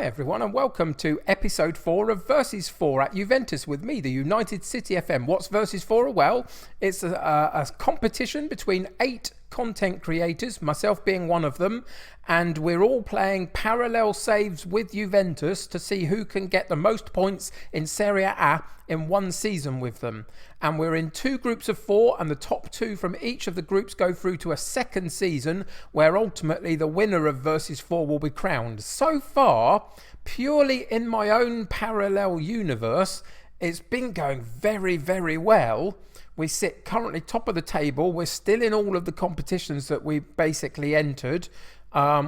everyone, and welcome to episode 4 of Versus4 at Juventus with me, the United City FM. What's Versus4? Well, it's a competition between 8 content creators, myself being one of them, and we're all playing parallel saves with Juventus to see who can get the most points in Serie A in one season with them. And we're in 2 groups of 4, and the top 2 from each of the groups go through to a second season where ultimately the winner of Versus4 will be crowned. So far, purely in my own parallel universe, it's been going very, very well. We sit currently top of the table. We're still in all of the competitions that we basically entered.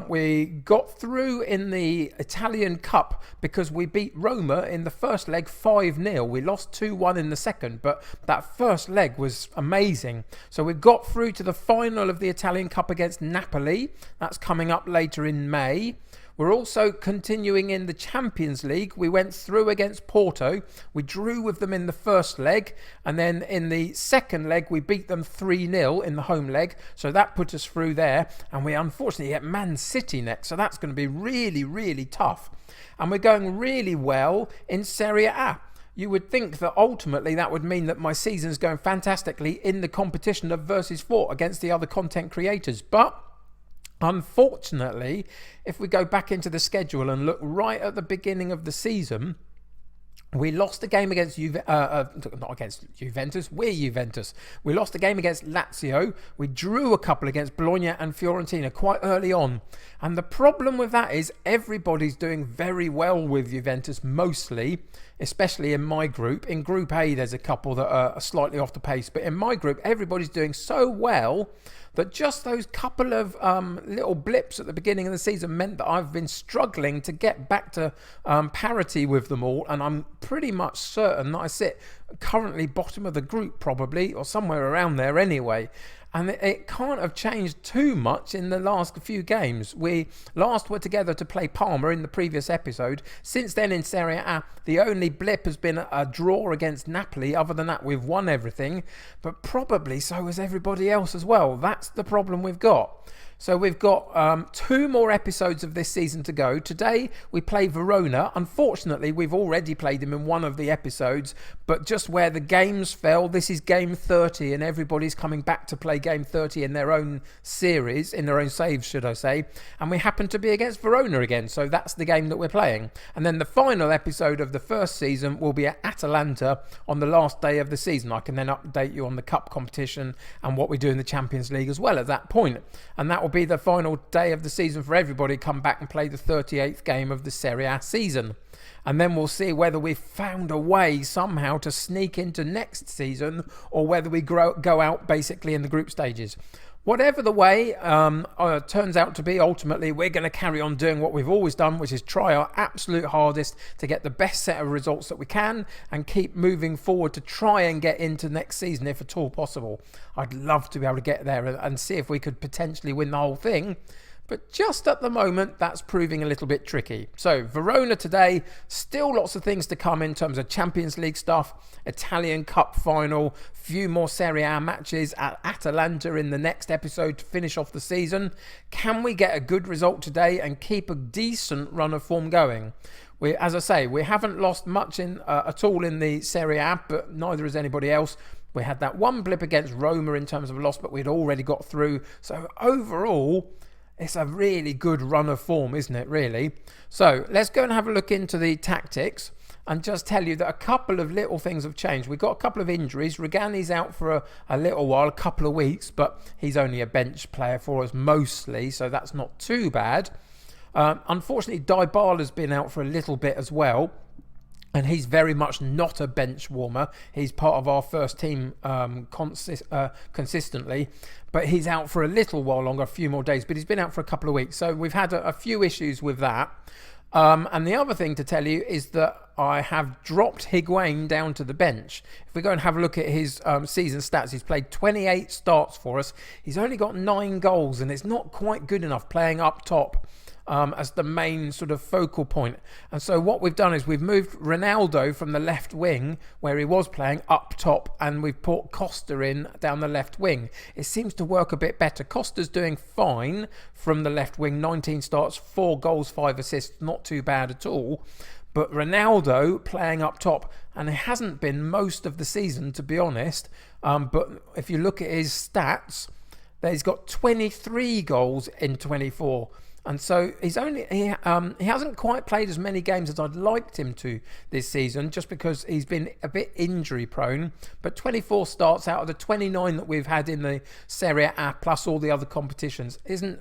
We got through in the Italian Cup because we beat Roma in the first leg 5-0. We lost 2-1 in the second, but that first leg was amazing. So we got through to the final of the Italian Cup against Napoli. That's coming up later in May. We're also continuing in the Champions League. We went through against Porto. We drew with them in the first leg. And then in the second leg, we beat them 3-0 in the home leg. So that put us through there. And we unfortunately get Man City next. So that's going to be really, really tough. And we're going really well in Serie A. You would think that ultimately that would mean that my season's going fantastically in the competition of Versus4 against the other content creators. But unfortunately, if we go back into the schedule and look right at the beginning of the season, we lost a game against not against Juventus, we're Juventus. We lost a game against Lazio. We drew a couple against Bologna and Fiorentina quite early on. And the problem with that is everybody's doing very well with Juventus mostly, especially in my group. In Group A, there's a couple that are slightly off the pace. But in my group, everybody's doing so well that just those couple of little blips at the beginning of the season meant that I've been struggling to get back to parity with them all. And I'm pretty much certain that I sit currently bottom of the group probably, or somewhere around there anyway. And it can't have changed too much in the last few games. We last were together to play Parma in the previous episode. Since then in Serie A, the only blip has been a draw against Napoli. Other than that, we've won everything. But probably so has everybody else as well. That's the problem we've got. So we've got 2 more episodes of this season to go. Today we play Verona. Unfortunately, we've already played them in one of the episodes, but just where the games fell, this is game 30 and everybody's coming back to play game 30 in their own series, in their own saves, should I say. And we happen to be against Verona again, so that's the game that we're playing. And then the final episode of the first season will be at Atalanta on the last day of the season. I can then update you on the cup competition and what we do in the Champions League as well at that point. And that will be the final day of the season for everybody. Come back and play the 38th game of the Serie A season. And then we'll see whether we've found a way somehow to sneak into next season or whether we go out basically in the group stages. Whatever the way turns out to be, ultimately we're going to carry on doing what we've always done, which is try our absolute hardest to get the best set of results that we can and keep moving forward to try and get into next season if at all possible. I'd love to be able to get there and see if we could potentially win the whole thing. But just at the moment, that's proving a little bit tricky. So Verona today, still lots of things to come in terms of Champions League stuff, Italian Cup final, few more Serie A matches at Atalanta in the next episode to finish off the season. Can we get a good result today and keep a decent run of form going? As I say, we haven't lost much at all in the Serie A, but neither has anybody else. We had that one blip against Roma in terms of a loss, but we'd already got through. So overall, it's a really good run of form, isn't it, really? So let's go and have a look into the tactics and just tell you that a couple of little things have changed. We've got a couple of injuries. Regani's out for a little while, a couple of weeks, but he's only a bench player for us mostly, so that's not too bad. Unfortunately, Dybala's been out for a little bit as well. And he's very much not a bench warmer. He's part of our first team consistently. But he's out for a little while longer, a few more days. But he's been out for a couple of weeks. So we've had a few issues with that. And the other thing to tell you is that I have dropped Higuain down to the bench. If we go and have a look at his season stats, he's played 28 starts for us. He's only got 9 goals, and it's not quite good enough playing up top. as the main sort of focal point. And so what we've done is we've moved Ronaldo from the left wing where he was playing up top, and we've put Costa in down the left wing. It seems to work a bit better. Costa's doing fine from the left wing, 19 starts, 4 goals, 5 assists, not too bad at all. But Ronaldo playing up top, and it hasn't been most of the season, to be honest. But if you look at his stats, he's got 23 goals in 24. And so he hasn't quite played as many games as I'd liked him to this season, just because he's been a bit injury prone. But 24 starts out of the 29 that we've had in the Serie A plus all the other competitions isn't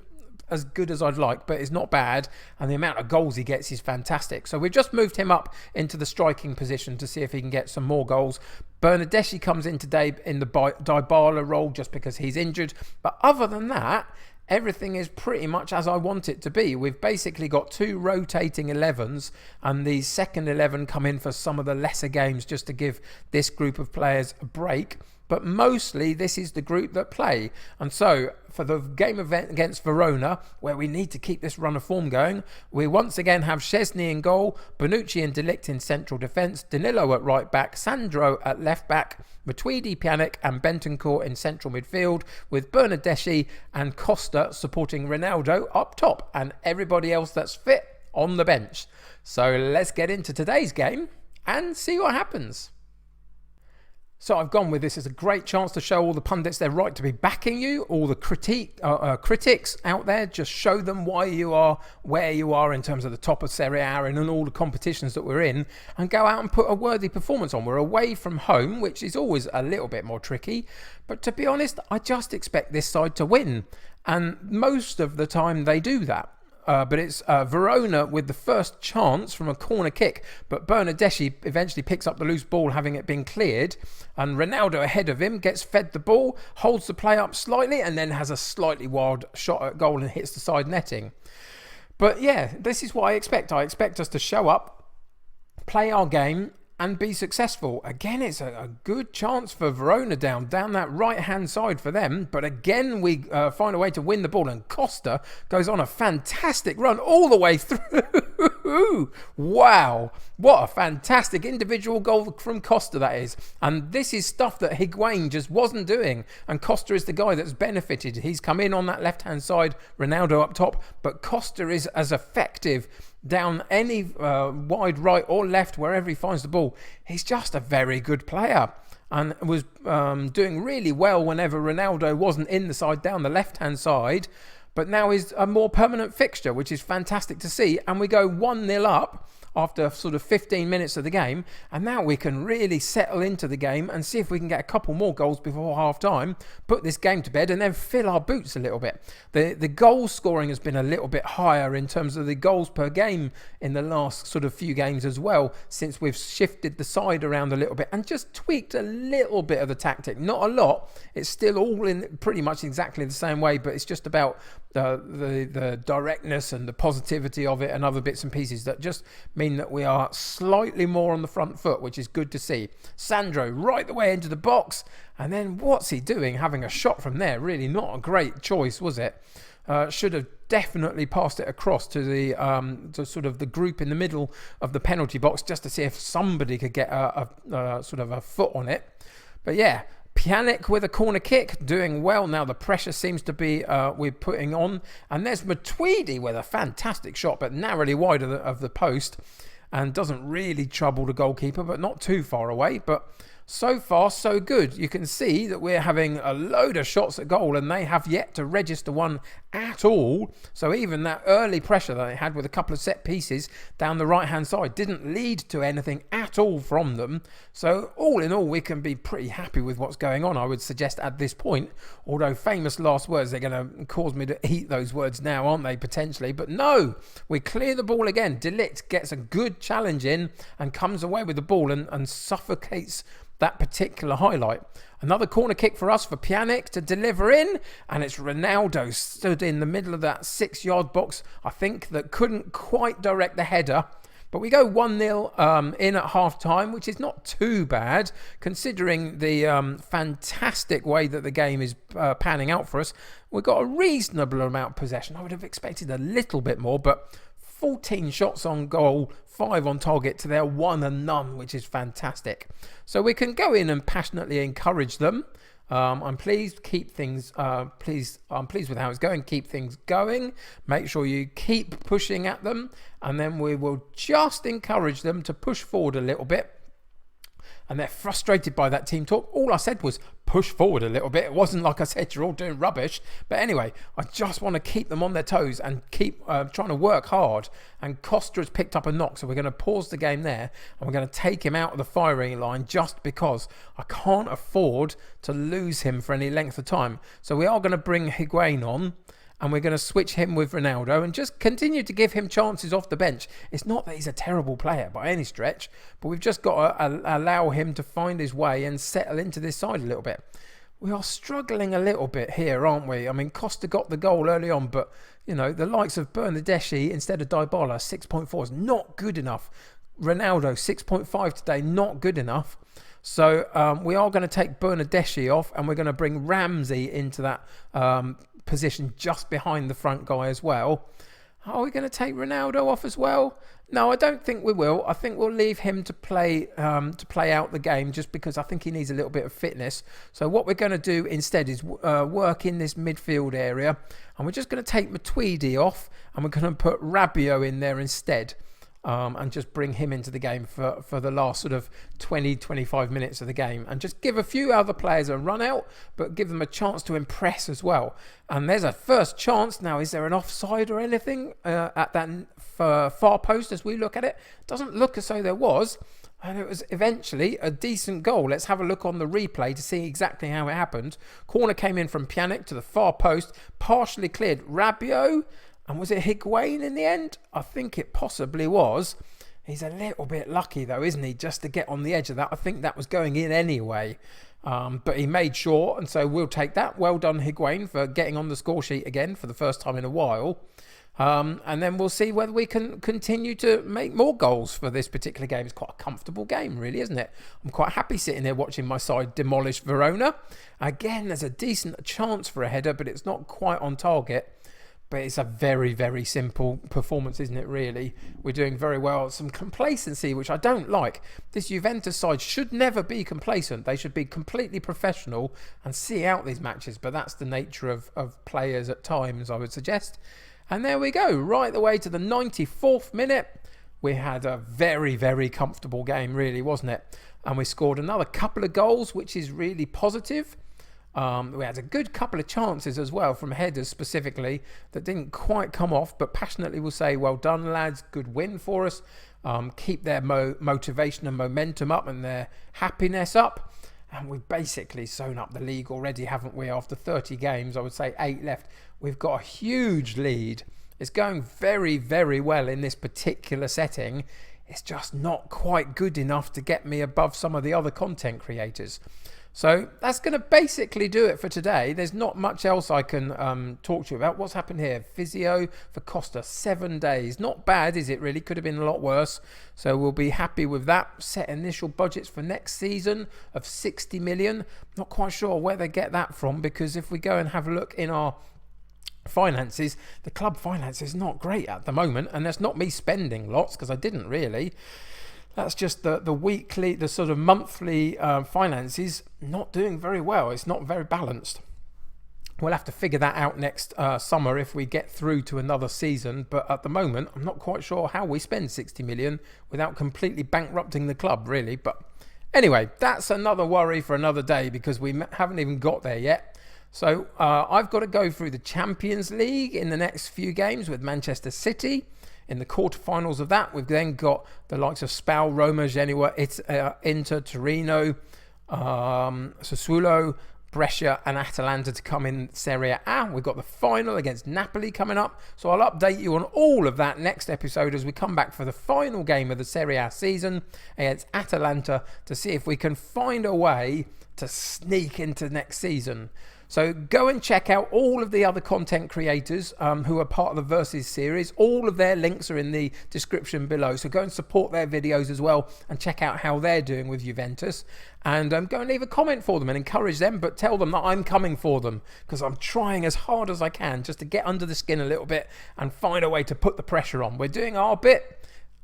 as good as I'd like, but it's not bad, and the amount of goals he gets is fantastic. So we've just moved him up into the striking position to see if he can get some more goals. Bernardeschi comes in today in the Dybala role just because he's injured, but other than that, everything is pretty much as I want it to be. We've basically got 2 rotating 11s, and the second 11 come in for some of the lesser games just to give this group of players a break. But mostly this is the group that play. And so for the game event against Verona, where we need to keep this run of form going, we once again have Szczesny in goal, Bonucci and De Ligt in central defence, Danilo at right back, Sandro at left back, Matuidi, Pjanic and Bentancur in central midfield, with Bernardeschi and Costa supporting Ronaldo up top, and everybody else that's fit on the bench. So let's get into today's game and see what happens. So I've gone with this as a great chance to show all the pundits they're right to be backing you, all the critics out there, just show them why you are where you are in terms of the top of Serie A and in all the competitions that we're in, and go out and put a worthy performance on. We're away from home, which is always a little bit more tricky, but to be honest, I just expect this side to win, and most of the time they do that. But it's Verona with the first chance from a corner kick, but Bernardeschi eventually picks up the loose ball, having it been cleared, and Ronaldo ahead of him gets fed the ball, holds the play up slightly, and then has a slightly wild shot at goal and hits the side netting. But yeah, this is what I expect. I expect us to show up, play our game, and be successful. Again, it's a good chance for Verona down that right-hand side for them. But again, we find a way to win the ball, and Costa goes on a fantastic run all the way through. Wow, what a fantastic individual goal from Costa that is. And this is stuff that Higuain just wasn't doing. And Costa is the guy that's benefited. He's come in on that left-hand side, Ronaldo up top, but Costa is as effective down any wide right or left, wherever he finds the ball. He's just a very good player, and was doing really well whenever Ronaldo wasn't in the side down the left-hand side, but now is a more permanent fixture, which is fantastic to see. And we go 1-0 up after sort of 15 minutes of the game, and now we can really settle into the game and see if we can get a couple more goals before half time, put this game to bed, and then fill our boots a little bit. The goal scoring has been a little bit higher in terms of the goals per game in the last sort of few games as well, since we've shifted the side around a little bit and just tweaked a little bit of the tactic. Not a lot, it's still all in pretty much exactly the same way, but it's just about the directness and the positivity of it and other bits and pieces that just mean that we are slightly more on the front foot, which is good to see. Sandro right the way into the box, and then what's he doing having a shot from there? Really not a great choice, was it? Should have definitely passed it across to the to sort of the group in the middle of the penalty box, just to see if somebody could get a sort of a foot on it. But yeah, Pjanic with a corner kick, doing well. Now the pressure seems to be we're putting on. And there's Matuidi with a fantastic shot, but narrowly wide of the post, and doesn't really trouble the goalkeeper, but not too far away. But so far, so good. You can see that we're having a load of shots at goal, and they have yet to register one at all. So even that early pressure that they had with a couple of set pieces down the right-hand side didn't lead to anything at all from them. So all in all, we can be pretty happy with what's going on, I would suggest, at this point. Although famous last words, they're going to cause me to eat those words now, aren't they, potentially? But no, we clear the ball again. De Ligt gets a good challenge in and comes away with the ball and suffocates that particular highlight. Another corner kick for us, for Pjanic to deliver in, and it's Ronaldo stood in the middle of that 6-yard box, I think, that couldn't quite direct the header, But we go 1-0 in at half-time, which is not too bad, considering the fantastic way that the game is panning out for us. We've got a reasonable amount of possession. I would have expected a little bit more, but 14 shots on goal, 5 on target to their 1 and none, which is fantastic. So we can go in and passionately encourage them. I'm pleased. Keep things. I'm pleased with how it's going. Keep things going. Make sure you keep pushing at them, and then we will just encourage them to push forward a little bit. And they're frustrated by that team talk. All I said was push forward a little bit. It wasn't like I said you're all doing rubbish. But anyway, I just want to keep them on their toes and keep trying to work hard. And Costa has picked up a knock, so we're going to pause the game there. And we're going to take him out of the firing line just because I can't afford to lose him for any length of time. So we are going to bring Higuain on. And we're going to switch him with Ronaldo and just continue to give him chances off the bench. It's not that he's a terrible player by any stretch, but we've just got to allow him to find his way and settle into this side a little bit. We are struggling a little bit here, aren't we? I mean, Costa got the goal early on, but, you know, the likes of Bernardeschi instead of Dybala, 6.4 is not good enough. Ronaldo, 6.5 today, not good enough. So we are going to take Bernardeschi off and we're going to bring Ramsey into that position just behind the front guy as well. Are we going to take Ronaldo off as well? No, I don't think we will. I think we'll leave him to play out the game just because I think he needs a little bit of fitness. So what we're going to do instead is work in this midfield area, and we're just going to take Matuidi off and we're going to put Rabiot in there instead. And just bring him into the game for the last sort of 20-25 minutes of the game, and just give a few other players a run out, but give them a chance to impress as well. And there's a first chance now. Is there an offside or anything at that far post as we look at it? Doesn't look as though there was, and it was eventually a decent goal. Let's have a look on the replay to see exactly how it happened. Corner came in from Pjanic to the far post, partially cleared. Rabiot. And was it Higuain in the end? I think it possibly was. He's a little bit lucky though, isn't he? Just to get on the edge of that. I think that was going in anyway. But he made sure, and so we'll take that. Well done, Higuain, for getting on the score sheet again for the first time in a while. And then we'll see whether we can continue to make more goals for this particular game. It's quite a comfortable game, really, isn't it? I'm quite happy sitting there watching my side demolish Verona. Again, there's a decent chance for a header, but it's not quite on target. But it's a very, very simple performance, isn't it, really? We're doing very well. Some complacency, which I don't like. This Juventus side should never be complacent. They should be completely professional and see out these matches. But that's the nature of players at times, I would suggest. And there we go, right the way to the 94th minute. We had a very, very comfortable game, really, wasn't it? And we scored another couple of goals, which is really positive. We had a good couple of chances as well from headers specifically that didn't quite come off, but passionately we'll say, well done, lads. Good win for us. Keep their motivation and momentum up and their happiness up. And we've basically sewn up the league already, haven't we? After 30 games, I would say 8 left. We've got a huge lead. It's going very, very well in this particular setting. It's just not quite good enough to get me above some of the other content creators. So that's going to basically do it for today. There's not much else I can talk to you about. What's happened here? Physio for Costa, 7 days. Not bad, is it really? Could have been a lot worse. So we'll be happy with that. Set initial budgets for next season of 60 million. Not quite sure where they get that from, because if we go and have a look in our finances, the club finance is not great at the moment. And that's not me spending lots, because I didn't really. That's just the weekly, the sort of monthly finances not doing very well. It's not very balanced. We'll have to figure that out next summer if we get through to another season. But at the moment, I'm not quite sure how we spend 60 million without completely bankrupting the club, really. But anyway, that's another worry for another day, because we haven't even got there yet. So I've got to go through the Champions League in the next few games with Manchester City. In the quarterfinals of that, we've then got the likes of Spal, Roma, Genoa, Inter, Torino, Sassuolo, Brescia and Atalanta to come in Serie A. We've got the final against Napoli coming up. So I'll update you on all of that next episode as we come back for the final game of the Serie A season against Atalanta to see if we can find a way to sneak into next season. So go and check out all of the other content creators who are part of the Versus series. All of their links are in the description below. So go and support their videos as well and check out how they're doing with Juventus. And go and leave a comment for them and encourage them, but tell them that I'm coming for them, because I'm trying as hard as I can just to get under the skin a little bit and find a way to put the pressure on. We're doing our bit.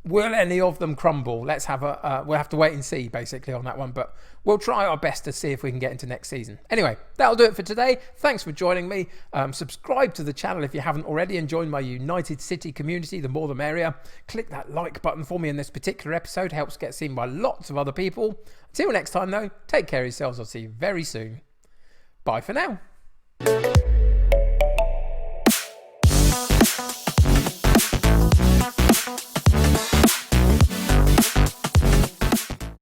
Will any of them crumble? Let's have we'll have to wait and see basically on that one, but we'll try our best to see if we can get into next season. Anyway, that'll do it for today. Thanks for joining me. Subscribe to the channel if you haven't already and join my United City community, the more the merrier. Click that like button for me in this particular episode. Helps get seen by lots of other people. Until next time though, take care of yourselves. I'll see you very soon. Bye for now.